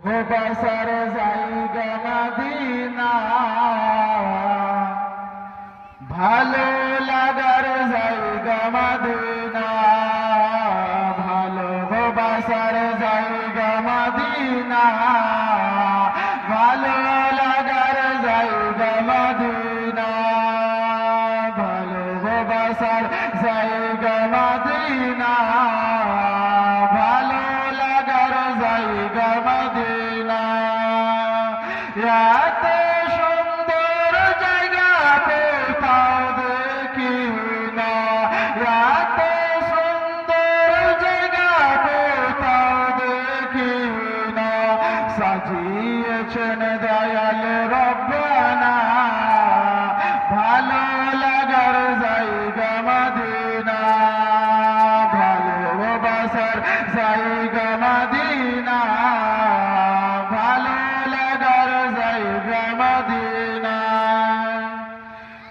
বসার জায়গা মদিনা, ভালো লাগার জায়গা মদিনা, ভালো বসার জায়গা মদিনা, ভালো লাগার জায়গা মদিনা, ভালো বসার জায়গা মদিনা, ভালো লাগার জায়গা মদিনা। এত সুন্দর জায়গা কোথাও দেখি না, এত সুন্দর জায়গা কোথাও দেখি না, সাজিয়েছেন দয়াল রব্বানা, ভালো লাগার জায়গা মদিনা, ভালোবাসার জায়গা মদিনা, ভালো লাগার জায়গা মদিনা।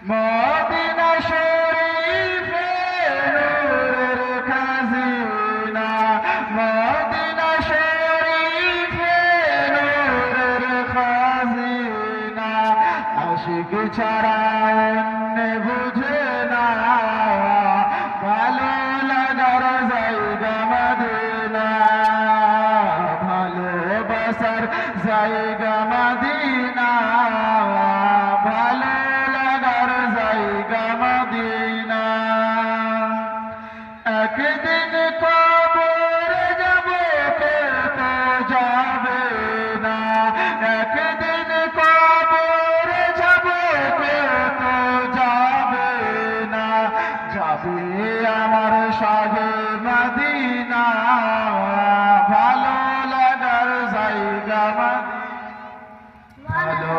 মদিনা শরীফে নূরের খাজিনা, মদিনা শরীফে নূরের খাজিনা, আশিক ছাড়া অন্য বুঝে না, ভালো লাগার জায়গা মদিনা, ভালোবাসার জায়গা মদিনা, ভালো লাগার জায়গা মদিনা। একদিন কবরে যাব কেউ যাবে না, একদিন কবরে যাব কেউ যাবে না, যাবে আমার শাহে মদিনা, ভালো লাগার জায়গা মদিনা, ভালো